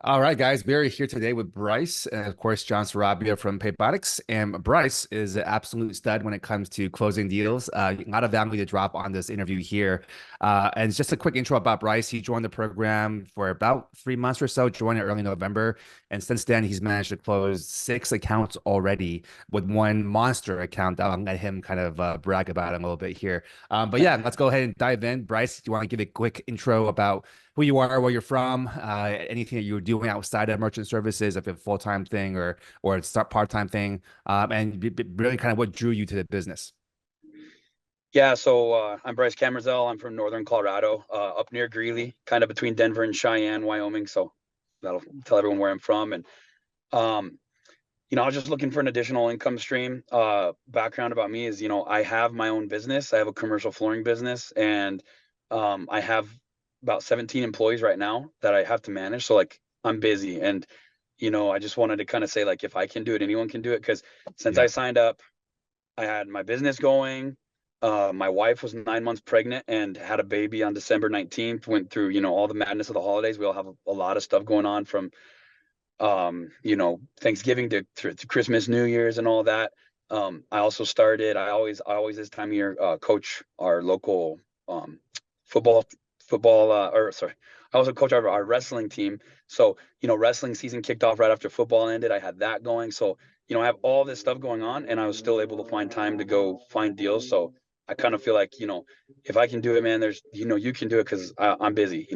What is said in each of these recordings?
All right, guys, we're here today with Bryce and, of course, John Sarabia from Paybotics. And Bryce is an absolute stud when it comes to closing deals. A lot of value to drop on this interview here. And just a quick intro about Bryce. He joined the program for about 3 months or so, joined it early November. And since then, he's managed to close 6 accounts already with one monster account that I'll let him kind of brag about him a little bit here. But yeah, let's go ahead and dive in. Bryce, do you want to give a quick intro about who you are, where you're from, anything that you're doing outside of merchant services, if it's a full-time thing or it's a part-time thing, and really kind of what drew you to the business. Yeah, so I'm Bryce Camerzell. I'm from northern Colorado, up near Greeley, kind of between Denver and Cheyenne, Wyoming. So that'll tell everyone where I'm from. And um, I was just looking for an additional income stream. Background about me is, I have my own business. I have a commercial flooring business, and I have about 17 employees right now that I have to manage. So like I'm busy, and I just wanted to kind of say, like, if I can do it, anyone can do it. Because since I Yeah, signed up, I had my business going. My wife was 9 months pregnant and had a baby on December 19th. Went through, all the madness of the holidays. We all have a lot of stuff going on from, Thanksgiving to Christmas, New Year's, and all that. I also started. I always this time of year coach our local football or sorry, I also coach our wrestling team. So wrestling season kicked off right after football ended. I had that going. So I have all this stuff going on, and I was still able to find time to go find deals. So I kind of feel like, if I can do it, man, there's, you can do it because I'm busy,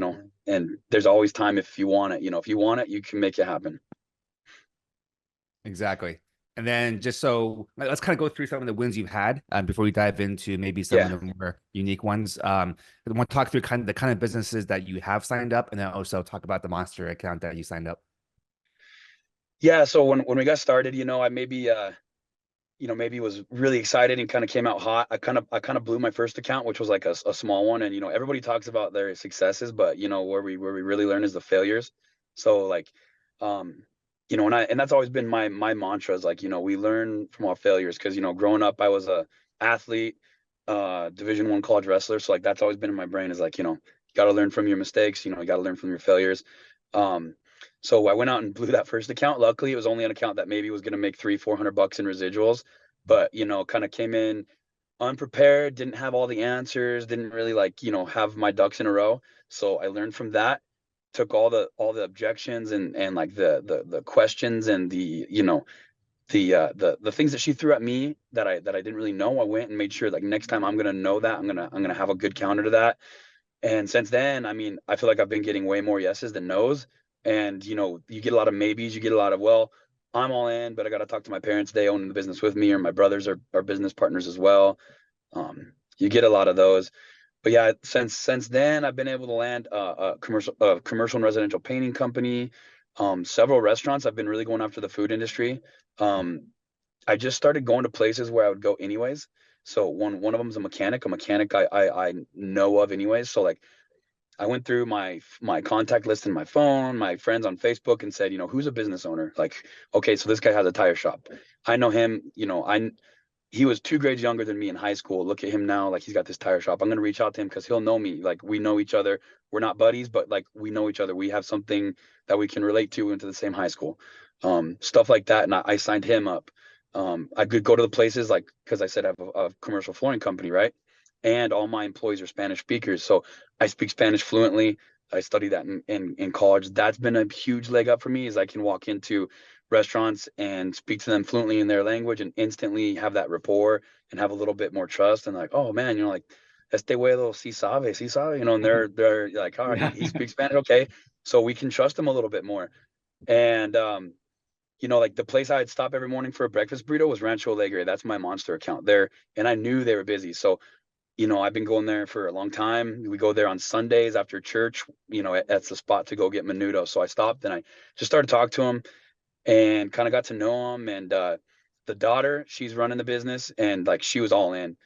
and there's always time if you want it. If you want it, you can make it happen. exactly. And then just so let's kind of go through some of the wins you've had before we dive into maybe some of Yeah. the more unique ones. I want to talk through kind of the kind of businesses that you have signed up, and then also talk about the monster account that you signed up. Yeah. So when we got started, I maybe was really excited and kind of came out hot. I kind of blew my first account, which was like a small one. And, everybody talks about their successes, but where we really learn is the failures. So like, um, and that's always been my mantra is like, we learn from our failures. Cause, growing up, I was a athlete, Division I college wrestler. So like, that's always been in my brain is like, you got to learn from your mistakes, you got to learn from your failures. Um, so I went out and blew that first account. Luckily, it was only an account that maybe was going to make 300-400 bucks in residuals, but kind of came in unprepared, didn't have all the answers, didn't really like, have my ducks in a row. So I learned from that, took all the objections and like the questions and the things that she threw at me that I didn't really know. I went and made sure like next time I'm gonna know that I'm gonna have a good counter to that. And since then, I mean, I feel like I've been getting way more yeses than nos. And, you get a lot of maybes, you get a lot of, well, I'm all in, but I got to talk to my parents. They own the business with me, or my brothers are business partners as well. You get a lot of those. But yeah, since then, I've been able to land a commercial and residential painting company, several restaurants. I've been really going after the food industry. Um, I just started going to places where I would go anyways. So one of them is a mechanic I know of anyways. So like I went through my contact list in my phone, my friends on Facebook, and said, who's a business owner? Like, okay, so this guy has a tire shop. I know him. He was 2 grades younger than me in high school. Look at him now, like he's got this tire shop. I'm gonna reach out to him because he'll know me. Like we know each other. We're not buddies, but like we know each other. We have something that we can relate to into the same high school. Stuff like that. And I signed him up. I could go to the places like because I said I have a commercial flooring company, right? And all my employees are Spanish speakers, so I speak Spanish fluently. I studied that in college. That's been a huge leg up for me, is I can walk into restaurants and speak to them fluently in their language and instantly have that rapport and have a little bit more trust and like, oh man, like este güey sí sabe, and they're like, all right, he, Yeah. he speaks Spanish, okay, so we can trust him a little bit more. And like the place I'd stop every morning for a breakfast burrito was Rancho Alegre. That's my monster account there, and I knew they were busy, so I've been going there for a long time. We go there on Sundays after church. That's the spot to go get menudo. So I stopped and I just started to talk to him and kind of got to know him. And the daughter, she's running the business, and like she was all in.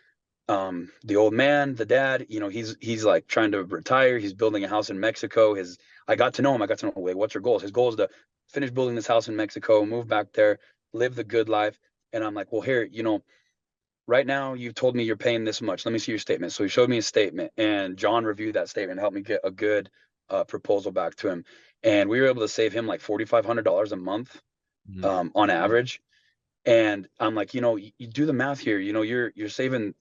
The old man, the dad, he's like trying to retire. He's building a house in Mexico. I got to know him. I got to know, wait, what's your goals? His goal is to finish building this house in Mexico, move back there, live the good life. And I'm like, well, here, right now you've told me you're paying this much. Let me see your statement. So he showed me a statement, and John reviewed that statement, helped me get a good proposal back to him, and we were able to save him like $4,500 a month Mhm. on average. And I'm like, you do the math here. You're saving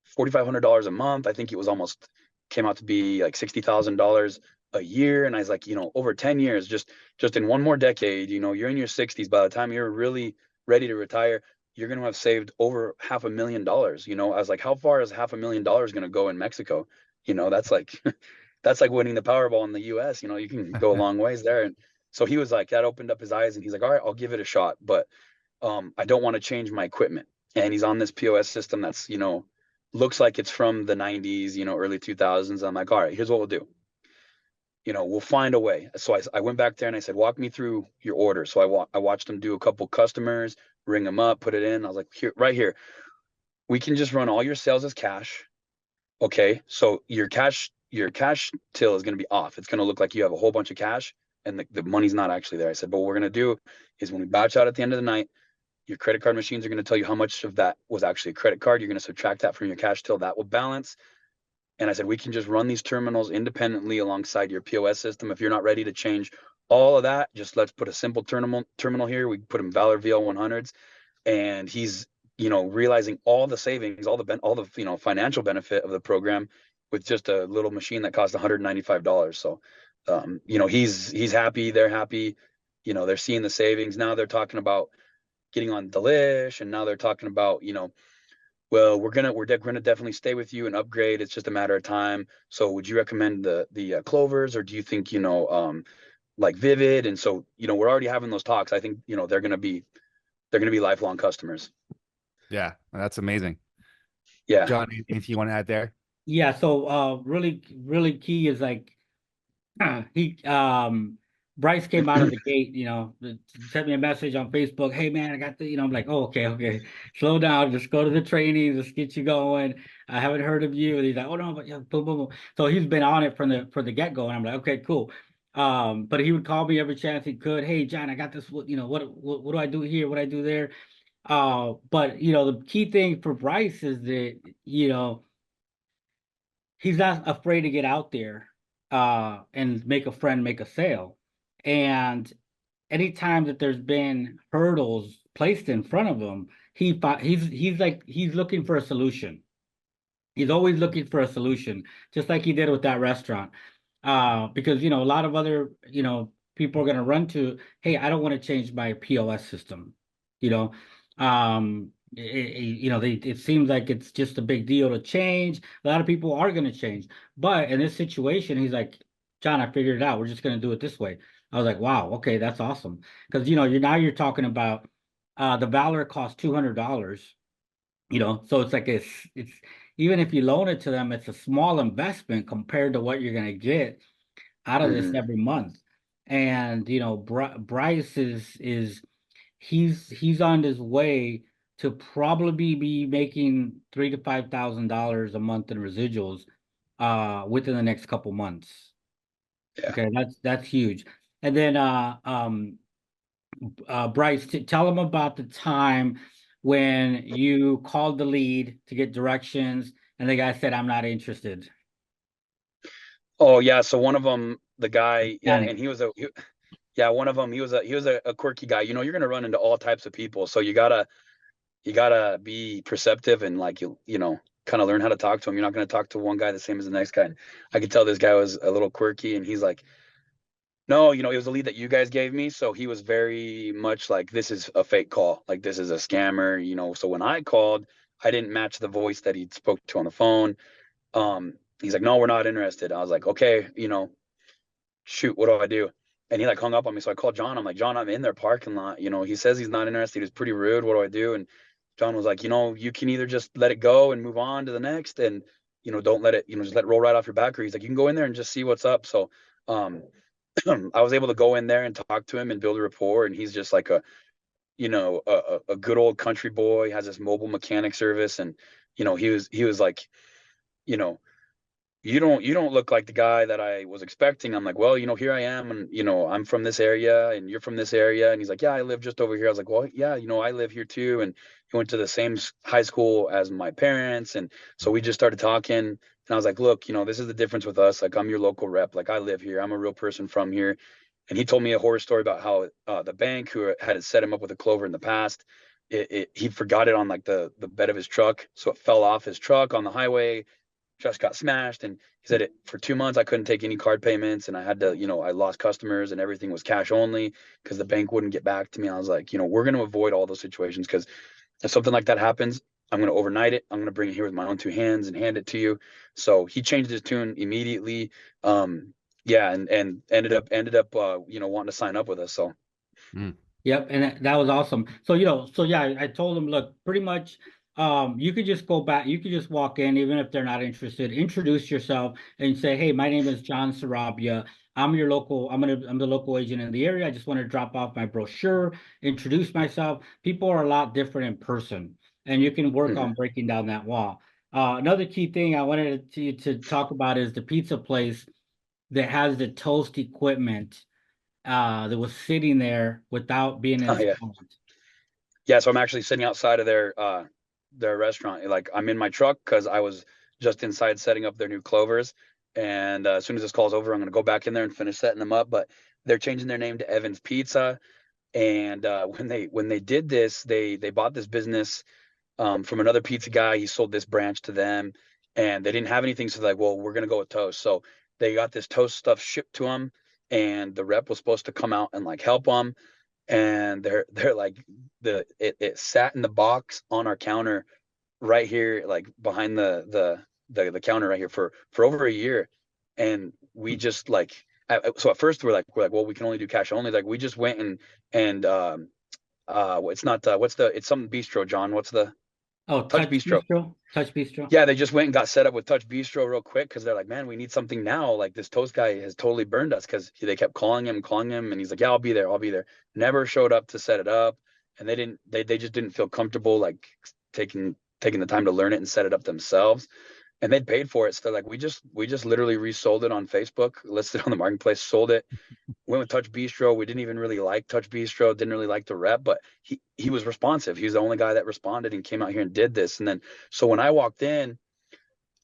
$4,500 a month. I think it was almost came out to be like $60,000 a year. And I was like, over 10 years, just in one more decade, you're in your 60s. By the time you're really ready to retire, you're going to have saved over $500,000. I was like, how far is $500,000 going to go in Mexico? That's like that's like winning the Powerball in the US. You can go a long ways there. And so he was like, that opened up his eyes, and he's like, all right, I'll give it a shot. But I don't want to change my equipment. And he's on this POS system that's, looks like it's from the 90s, early 2000s. I'm like, all right, here's what we'll do. We'll find a way. So I went back there and I said, walk me through your order. So I watched him do a couple customers, ring them up, put it in. I was like, here, right here, we can just run all your sales as cash. Okay. So your cash till is going to be off. It's going to look like you have a whole bunch of cash and the money's not actually there. I said, but what we're going to do is when we batch out at the end of the night, your credit card machines are going to tell you how much of that was actually a credit card. You're going to subtract that from your cash till that will balance. And I said, we can just run these terminals independently alongside your POS system. If you're not ready to change all of that, just let's put a simple terminal here. We put him Valor VL100s, and he's, realizing all the savings, all the financial benefit of the program with just a little machine that cost $195. So, he's happy. They're happy. They're seeing the savings. Now they're talking about getting on Delish, and now they're talking about, well, we're gonna definitely stay with you and upgrade. It's just a matter of time. So would you recommend the Clovers, or do you think, like Vivid? And so, we're already having those talks. I think, they're gonna be lifelong customers. Yeah, that's amazing. Yeah. John, anything you want to add there? Yeah, so really really key is like he Bryce came out of the gate, sent me a message on Facebook. Hey man, I got the, I'm like, oh, okay. Slow down, just go to the training, just get you going. I haven't heard of you. And he's like, oh no, but yeah, boom, boom, boom. So he's been on it from the get-go. And I'm like, okay, cool. But he would call me every chance he could. Hey John, I got this, what do I do here? What do I do there? But the key thing for Bryce is that, he's not afraid to get out there and make a friend, make a sale. And anytime that there's been hurdles placed in front of him, he's looking for a solution. He's always looking for a solution, just like he did with that restaurant. Because a lot of other people are going to run to, hey, I don't want to change my POS system. You know, it seems like it's just a big deal to change. A lot of people are going to change, but in this situation, he's like, John, I figured it out. We're just going to do it this way. I was like, wow, okay, that's awesome. Because you're talking about the Valor costs $200. So it's like it's even if you loan it to them, it's a small investment compared to what you're going to get out of this Hmm. every month. And Bryce is he's on his way to probably be making $3,000 to $5,000 in residuals within the next couple months. Yeah. Okay, that's huge. And then Bryce, tell them about the time when you called the lead to get directions, and the guy said, "I'm not interested." Oh yeah. So one of them, the guy, yeah, Panic. and yeah, one of them, he was a quirky guy. You're gonna run into all types of people, so you gotta be perceptive, and like kind of learn how to talk to him. You're not gonna talk to one guy the same as the next guy. And I could tell this guy was a little quirky, and he's like, no, it was a lead that you guys gave me. So he was very much like, this is a fake call. Like, this is a scammer, So when I called, I didn't match the voice that he spoke to on the phone. He's like, no, we're not interested. I was like, okay, shoot, what do I do? And he like hung up on me. So I called John. I'm like, John, I'm in their parking lot. He says he's not interested. He's pretty rude. What do I do? And John was like, you can either just let it go and move on to the next, and don't let it, just let it roll right off your back. Or he's like, you can go in there and just see what's up. So um I was able to go in there and talk to him and build a rapport. And he's just like a good old country boy, has this mobile mechanic service. And he was like, you know you don't look like the guy that I was expecting. I'm like, well, here I am, and I'm from this area and you're from this area. And he's like, yeah, I live just over here. I was like, well, yeah, I live here too. And he went to the same high school as my parents. And so we just started talking, and I was like, look, this is the difference with us. Like, I'm your local rep. Like, I live here. I'm a real person from here. And he told me a horror story about how the bank who had set him up with a clover in the past, he forgot it on like the bed of his truck. So it fell off his truck on the highway, just got smashed. And he said for 2 months I couldn't take any card payments, and I had to, I lost customers, and everything was cash only because the bank wouldn't get back to me. I was like, we're going to avoid all those situations, because if something like that happens, I'm going to overnight it. I'm going to bring it here with my own 2 hands and hand it to you. So he changed his tune immediately. Yeah, and ended up wanting to sign up with us. So Yep, and that was awesome. So, so yeah, I told him, look, pretty much, you could just go back, you could just walk in, even if they're not interested, introduce yourself and say, hey, my name is John Sarabia. I'm the local agent in the area. I just want to drop off my brochure, introduce myself. People are a lot different in person, and you can work on breaking down that wall. Another key thing I wanted to talk about is the pizza place that has the toast equipment that was sitting there without being yeah. installed. Yeah, so I'm actually sitting outside of their restaurant. Like, I'm in my truck because I was just inside setting up their new clovers. And as soon as this call's over, I'm going to go back in there and finish setting them up. But they're changing their name to Evan's Pizza. And when they did this, they bought this business from another pizza guy. He sold this branch to them, and they didn't have anything. So they're like, well, we're going to go with toast. So they got this toast stuff shipped to them, and the rep was supposed to come out and like help them. And they're like, it sat in the box on our counter right here, like behind the counter right here for over a year. And we just like, so at first we're like, well, we can only do cash only. Like, we just went and it's not it's something bistro, John. What's the Oh, Touch Bistro? Touch Bistro. Yeah, they just went and got set up with Touch Bistro real quick because they're like, man, we need something now. Like, this toast guy has totally burned us, because they kept calling him, and he's like, yeah, I'll be there. I'll be there. Never showed up to set it up. And they just didn't feel comfortable like taking the time to learn it and set it up themselves. And they'd paid for it. So they're like, we just literally resold it on Facebook, listed on the marketplace, sold it, went with Touch Bistro. We didn't even really like Touch Bistro, didn't really like the rep, but he was responsive. He was the only guy that responded and came out here and did this. And then, so when I walked in,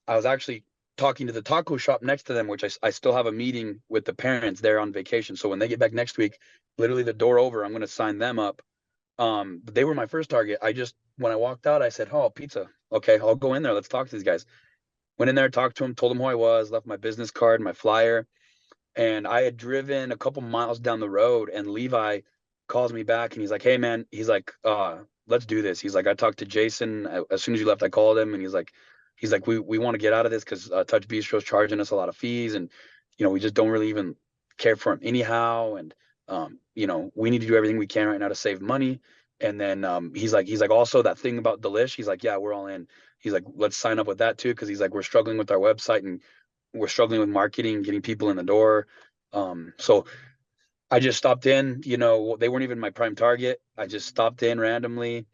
I was actually talking to the taco shop next to them, which I still have a meeting with the parents there on vacation. So when they get back next week, literally the door over, I'm going to sign them up. But they were my first target. When I walked out, I said, oh, pizza. Okay, I'll go in there. Let's talk to these guys. Went in there, talked to them, told them who I was, left my business card, my flyer. And I had driven a couple miles down the road, and Levi calls me back, and he's like, hey man, he's like, let's do this. He's like, I talked to Jason. As soon as you left, I called him, and he's like, we want to get out of this because Touch Bistro's charging us a lot of fees, and we just don't really even care for him anyhow. And we need to do everything we can right now to save money. And then he's like, also that thing about Delish. He's like, yeah, we're all in. He's like, let's sign up with that too, because he's like, we're struggling with our website, and we're struggling with marketing, getting people in the door. So I just stopped in. They weren't even my prime target. I just stopped in randomly.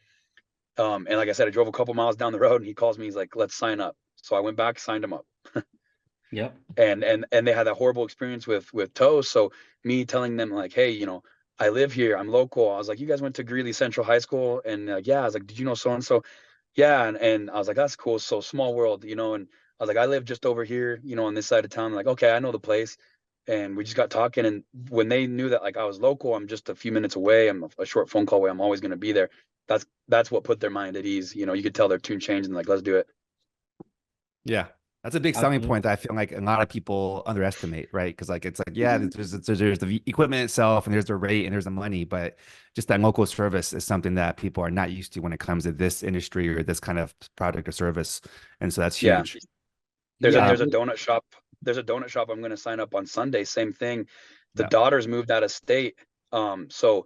And like I said, I drove a couple miles down the road, and he calls me. He's like, let's sign up. So I went back, signed him up. Yep. And they had that horrible experience with Toast. So me telling them like, hey, I live here, I'm local. I was like, you guys went to Greeley Central High School? And yeah, I was like, did you know so and so? Yeah, and I was like, that's cool. So small world, and I was like, I live just over here, on this side of town. I'm like, okay, I know the place. And we just got talking. And when they knew that like I was local, I'm just a few minutes away, I'm a short phone call away, I'm always going to be there. That's what put their mind at ease. You could tell their tune changed, and like, let's do it. Yeah. That's a big selling point that I feel like a lot of people underestimate, right? Because like it's like, yeah, there's the equipment itself, and there's the rate, and there's the money, but just that local service is something that people are not used to when it comes to this industry or this kind of product or service. And so that's huge. There's a donut shop. There's a donut shop I'm going to sign up on Sunday. Same thing. The daughters moved out of state. So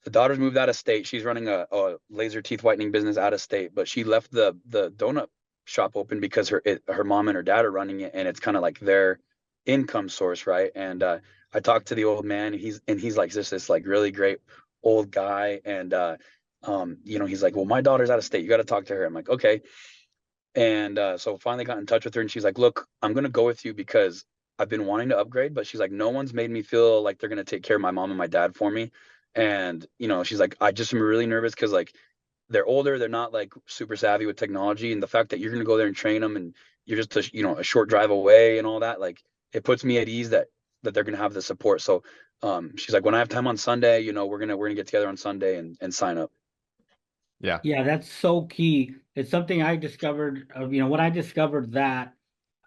the daughters moved out of state. She's running a laser teeth whitening business out of state, but she left the donut shop open because her mom and her dad are running it, and it's kind of like their income source, right? And I talked to the old man, and he's like this like really great old guy, and he's like, well, my daughter's out of state, you got to talk to her. I'm like, okay. And so finally got in touch with her, and she's like, look, I'm going to go with you because I've been wanting to upgrade, but she's like, no one's made me feel like they're going to take care of my mom and my dad for me. And, she's like, I just am really nervous because like they're older, they're not like super savvy with technology. And the fact that you're going to go there and train them and you're just, a short drive away and all that, like it puts me at ease that they're going to have the support. So she's like, when I have time on Sunday, we're going to get together on Sunday and sign up. Yeah. Yeah, that's so key. It's something I discovered, when I discovered that,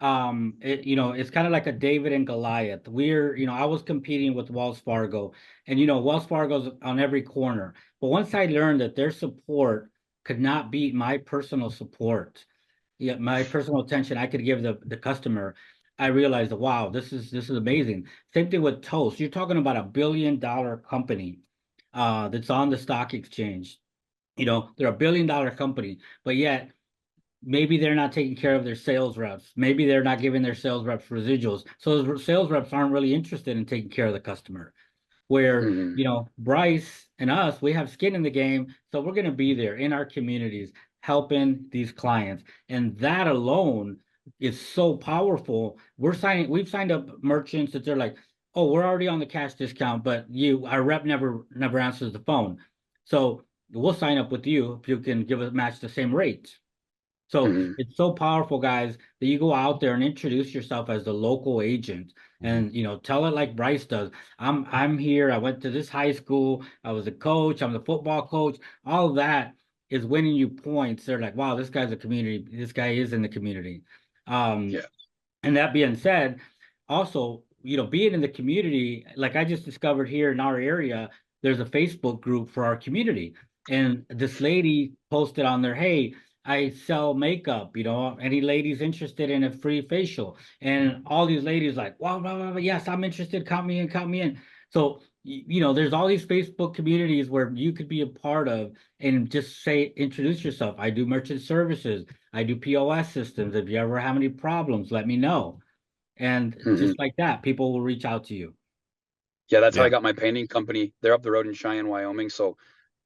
it's kind of like a David and Goliath. I was competing with Wells Fargo, and Wells Fargo's on every corner. But once I learned that their support could not beat my personal support, yeah, my personal attention I could give the customer, I realized, wow, this is amazing. Same thing with Toast. You're talking about a $1 billion company, that's on the stock exchange. They're a $1 billion company, but yet maybe they're not taking care of their sales reps. Maybe they're not giving their sales reps residuals. So those sales reps aren't really interested in taking care of the customer. Where, Mm-hmm. Bryce and us, we have skin in the game. So we're going to be there in our communities helping these clients. And that alone is so powerful. We've signed up merchants that they're like, oh, we're already on the cash discount, but our rep never answers the phone. So we'll sign up with you if you can give us match the same rate. So Mm-hmm. it's so powerful, guys, that you go out there and introduce yourself as the local agent and tell it like Bryce does. I'm here. I went to this high school. I was a coach. I'm the football coach. All of that is winning you points. They're like, wow, this guy's a community. This guy is in the community. Um, Yeah. and that being said, also, being in the community, like I just discovered here in our area, there's a Facebook group for our community. And this lady posted on there, hey, I sell makeup, any ladies interested in a free facial. And all these ladies like, wow, wow, wow, yes, I'm interested. Count me in, count me in. So, there's all these Facebook communities where you could be a part of and just say, introduce yourself. I do merchant services. I do POS systems. If you ever have any problems, let me know. And Mm-hmm. just like that, people will reach out to you. Yeah, that's how I Yeah. got my painting company. They're up the road in Cheyenne, Wyoming. So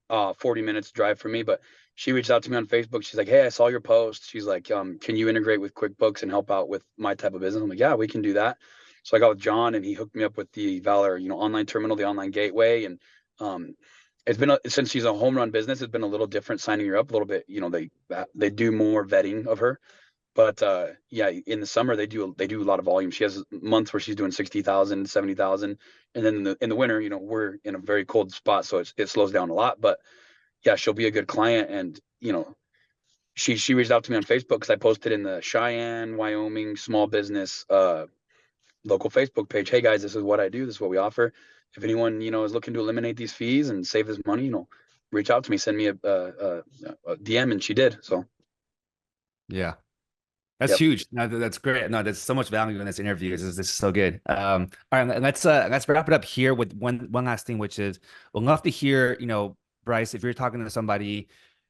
40 minutes drive for me, but she reached out to me on Facebook. She's like, hey, I saw your post. She's like, can you integrate with QuickBooks and help out with my type of business? I'm like, yeah, we can do that. So I got with John and he hooked me up with the Valor, online terminal, the online gateway. And it's been since she's a home run business, it's been a little different signing her up a little bit. They do more vetting of her. But yeah, in the summer they do a lot of volume. She has months where she's doing 60,000, 70,000, and then in the winter, we're in a very cold spot, so it slows down a lot. But yeah, she'll be a good client, and she reached out to me on Facebook because I posted in the Cheyenne, Wyoming small business local Facebook page. Hey guys, this is what I do. This is what we offer. If anyone is looking to eliminate these fees and save this money, reach out to me, send me a DM, and she did. So Yeah. That's yep. huge. No, that's great. No, there's so much value in this interview. This is so good. All right, let's wrap it up here with one last thing, which is we'd love to hear, Bryce, if you're talking to somebody,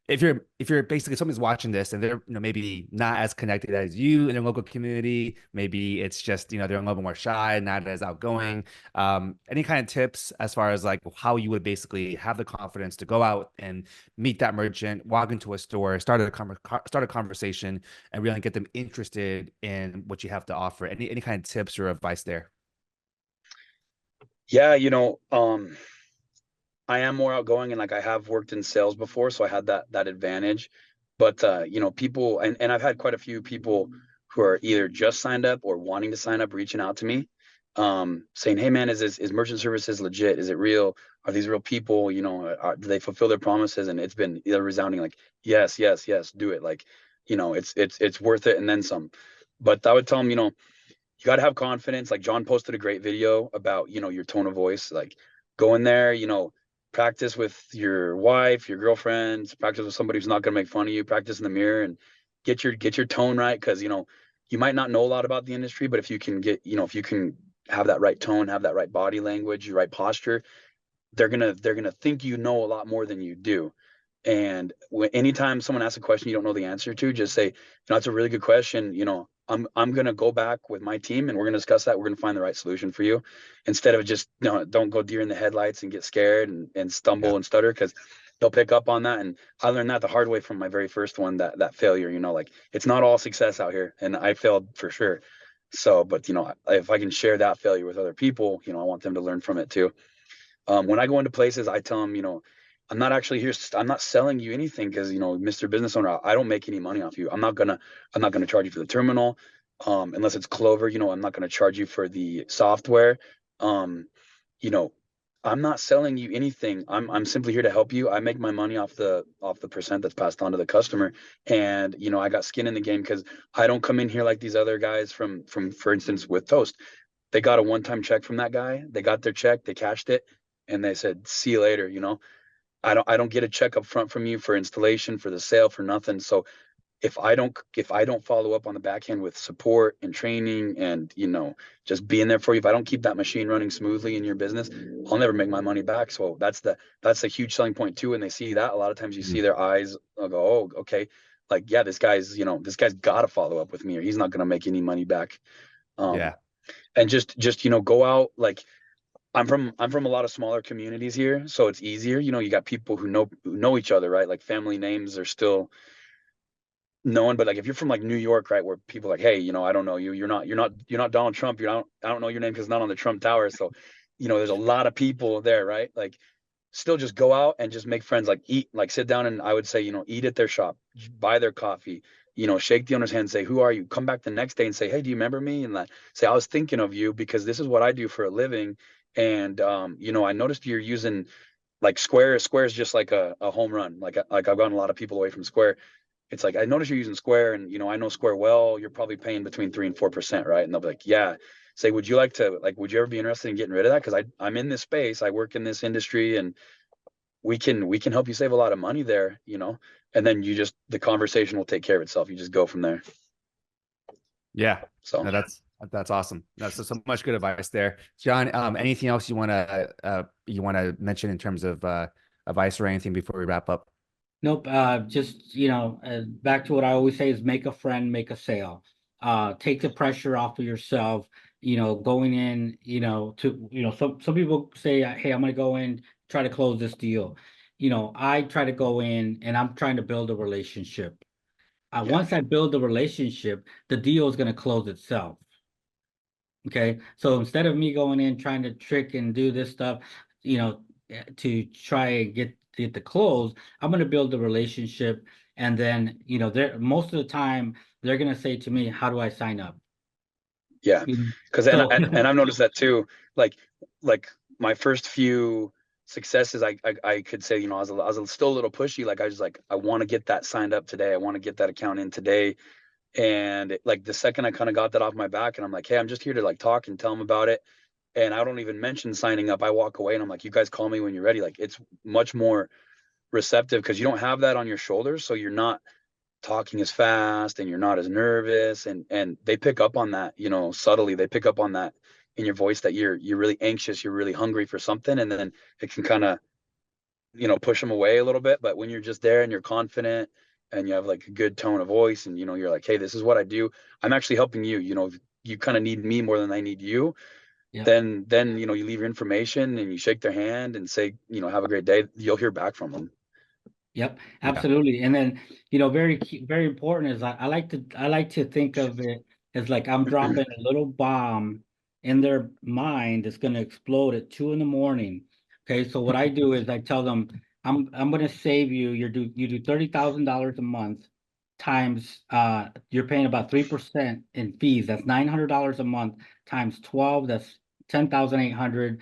if you're basically someone's watching this and they're maybe not as connected as you in their local community, maybe it's just they're a little bit more shy, not as outgoing. Any kind of tips as far as like how you would basically have the confidence to go out and meet that merchant, walk into a store, start a conversation, and really get them interested in what you have to offer. Any kind of tips or advice there? Yeah, I am more outgoing and like I have worked in sales before, so I had that advantage. But people and I've had quite a few people who are either just signed up or wanting to sign up reaching out to me, saying, "Hey man, is merchant services legit? Is it real? Are these real people? Do they fulfill their promises?" And it's been either resounding like, "Yes, yes, yes, do it." Like, it's worth it and then some. But I would tell them, you got to have confidence. Like John posted a great video about, your tone of voice, like go in there, practice with your wife, your girlfriend, practice with somebody who's not going to make fun of you, practice in the mirror and get your tone right. Cause you might not know a lot about the industry, but if you can if you can have that right tone, have that right body language, your right posture, they're going to think you know a lot more than you do. And anytime someone asks a question you don't know the answer to, just say, it's a really good question. I'm gonna go back with my team and we're gonna discuss that. We're gonna find the right solution for you, instead of just don't go deer in the headlights and get scared and stumble Yeah. and stutter, because they'll pick up on that. And I learned that the hard way from my very first one, that failure, you know, like it's not all success out here, and I failed for sure. So, but you know, if I can share that failure with other people, you know, I want them to learn from it too. When I go into places, I tell them, you know, I'm not actually here. I'm not selling you anything because, you know, Mr. Business Owner, I don't make any money off you. I'm not gonna charge you for the terminal, unless it's Clover. You know, I'm not gonna charge you for the software. You know, I'm not selling you anything. I'm simply here to help you. I make my money off the percent that's passed on to the customer. And you know, I got skin in the game because I don't come in here like these other guys from for instance with Toast. They got a one-time check from that guy. They got their check, they cashed it, and they said, "See you later." You know, I don't get a check up front from you for installation, for the sale, for nothing. So if I don't follow up on the back end with support and training and, you know, just being there for you, if I don't keep that machine running smoothly in your business, I'll never make my money back. So that's a huge selling point too. And they see that a lot of times, you see their eyes, they'll go, "Oh, okay, like, yeah, this guy's, you know, this guy's got to follow up with me or he's not going to make any money back." Um, Yeah. and just, you know, go out. Like, I'm from a lot of smaller communities here, so it's easier. You know, you got people who know each other, right? Like, family names are still known, but like if you're from like New York, right, where people are like, "Hey, you know, I don't know you. You're not Donald Trump. I don't know your name because it's not on the Trump Tower." So, you know, there's a lot of people there, right? Like, still just go out and just make friends. Like, eat, like sit down, and I would say, you know, eat at their shop, buy their coffee, you know, shake the owner's hand, say, "Who are you?" Come back the next day and say, "Hey, do you remember me?" And like, say, "I was thinking of you because this is what I do for a living. And you know, I noticed you're using like Square. Square is just like a home run. Like I've gotten a lot of people away from Square. It's like, I noticed you're using Square, and you know, I know Square well. You're probably paying between 3 and 4%, right?" And they'll be like, "Yeah." Say, "Would you like to, like, would you ever be interested in getting rid of that? Because I'm in this space, I work in this industry, and we can help you save a lot of money there, you know." And then the conversation will take care of itself. You just go from there. Yeah. So No, that's awesome. That's so much good advice there. John, anything else you want to mention in terms of advice or anything before we wrap up? Nope. Just, you know, back to what I always say is make a friend, make a sale. Take the pressure off of yourself. You know, going in, you know, some people say, "Hey, I'm gonna go in, try to close this deal." You know, I try to go in and I'm trying to build a relationship. yeah, Once I build the relationship, the deal is gonna close itself. Okay, so instead of me going in trying to trick and do this stuff, you know, to try and get the close, I'm going to build the relationship, and then, you know, they're most of the time they're going to say to me, "How do I sign up?" yeah. You know? Because So and I've noticed that too. Like my first few successes, I could say, you know, I was still a little pushy. Like, I was like, I want to get that signed up today. I want to get that account in today. And like the second I kind of got that off my back, and I'm like, "Hey, I'm just here to like talk and tell them about it." And I don't even mention signing up. I walk away and I'm like, "You guys call me when you're ready." Like, it's much more receptive because you don't have that on your shoulders. So you're not talking as fast and you're not as nervous. And they pick up on that, you know, subtly. They pick up on that in your voice that you're really anxious, you're really hungry for something. And then it can kind of, you know, push them away a little bit. But when you're just there and you're confident and you have like a good tone of voice, and you know, you're like, "Hey, this is what I do. I'm actually helping you. You know, you kind of need me more than I need you." yeah. Then you know, you leave your information and you shake their hand and say, you know, "Have a great day." You'll hear back from them. Yep, Yeah. absolutely. And then, you know, very important is I like to think of it as like I'm dropping a little bomb in their mind that's going to explode at 2 in the morning. Okay, so what I do is I tell them I'm going to save you. You do $30,000 a month times you're paying about 3% in fees. That's $900 a month times 12. That's 10,800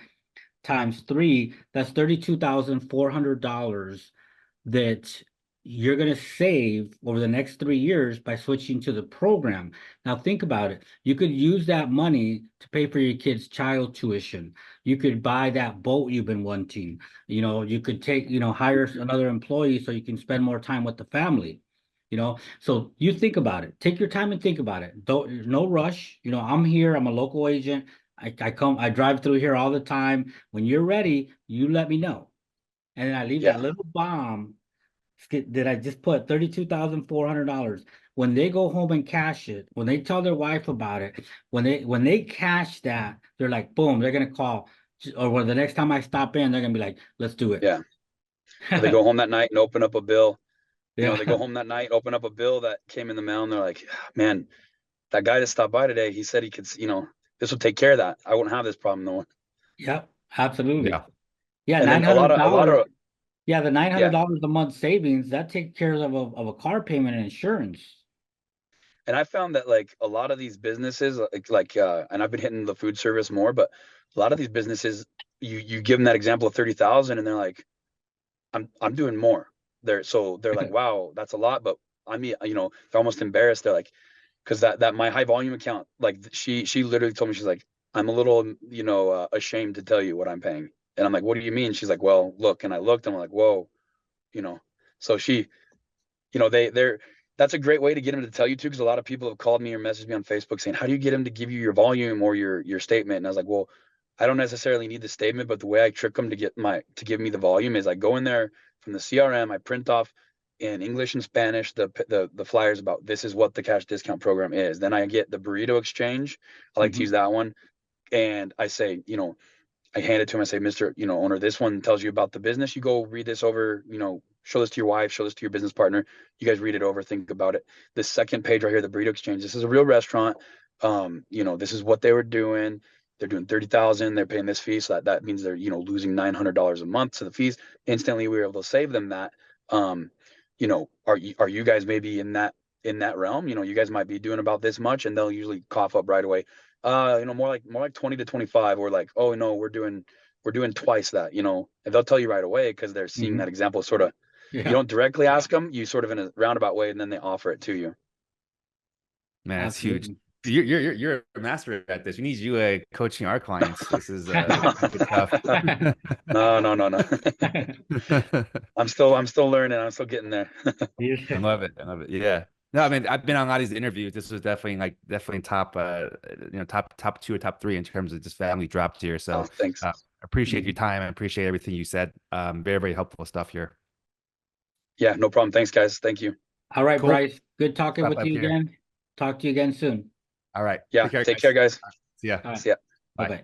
times three. That's $32,400 that you're going to save over the next 3 years by switching to the program. Now, think about it. You could use that money to pay for your kids' child tuition. You could buy that boat you've been wanting. You know, you could hire another employee so you can spend more time with the family. You know, so you think about it. Take your time and think about it. Don't, no rush. You know, I'm here. I'm a local agent. I drive through here all the time. When you're ready, you let me know. And then I leave Yeah, that little bomb that I just put $32,400. When they go home and cash it, when they tell their wife about it, when they cash that, they're like, boom, they're gonna call. Or when the next time I stop in, they're gonna be like, "Let's do it." yeah. Or they go home that night and open up a bill. You know, Yeah. they go home that night, open up a bill that came in the mail, and they're like, man, that guy that stopped by today, he said he could, you know, this will take care of that. I won't have this problem no more. Yep, absolutely. Yeah. Yeah, And then nine a hundred lot dollars. of, Yeah, the nine hundred yeah. dollars a month savings that takes care of a car payment and insurance. And I found that like a lot of these businesses, and I've been hitting the food service more, but a lot of these businesses, you give them that example of 30,000, and they're like, I'm doing more. They're like, wow, that's a lot, but I mean, you know, they're almost embarrassed. They're like, because that my high volume account, like she literally told me, she's like, I'm a little, you know, ashamed to tell you what I'm paying. And I'm like, what do you mean? She's like, well, look. And I looked, and I'm like, whoa, you know. So she, you know, they're that's a great way to get them to tell you too, because a lot of people have called me or messaged me on Facebook saying, how do you get them to give you your volume or your statement? And I was like, well, I don't necessarily need the statement, but the way I trick them to give me the volume is I go in there from the CRM, I print off in English and Spanish the flyers about this is what the cash discount program is. Then I get the burrito exchange. I like to use that one. And I say, you know, I hand it to him. I say, Mr. You know, owner, this one tells you about the business. You go read this over, you know, show this to your wife, show this to your business partner. You guys read it over, think about it. This second page right here, the burrito exchange. This is a real restaurant. You know, this is what they were doing. They're doing 30,000. They're paying this fee. So that means they're, you know, losing $900 a month to the fees. Instantly, we were able to save them that. You know, are you guys maybe in that realm? You know, you guys might be doing about this much, and they'll usually cough up right away. You know, more like 20 to 25, or like, oh no, we're doing twice that, you know, and they'll tell you right away because they're seeing that example. Sort of, you don't directly ask them, you sort of in a roundabout way, and then they offer it to you. Man, it's huge. You're a master at this. We need you coaching our clients. This is good stuff. No. I'm still learning. I'm still getting there. I love it. Yeah. No, I mean, I've been on a lot of these interviews. This was definitely top, you know, top two or top three in terms of just family dropped here. So thanks. Appreciate your time. I appreciate everything you said. Very, very helpful stuff here. Yeah, no problem. Thanks, guys. Thank you. All right, Cool. Bryce. Good talking with you here. again. Talk to you again soon. All right. Yeah. Take care, guys. See ya. Right. See ya. Bye. Bye-bye.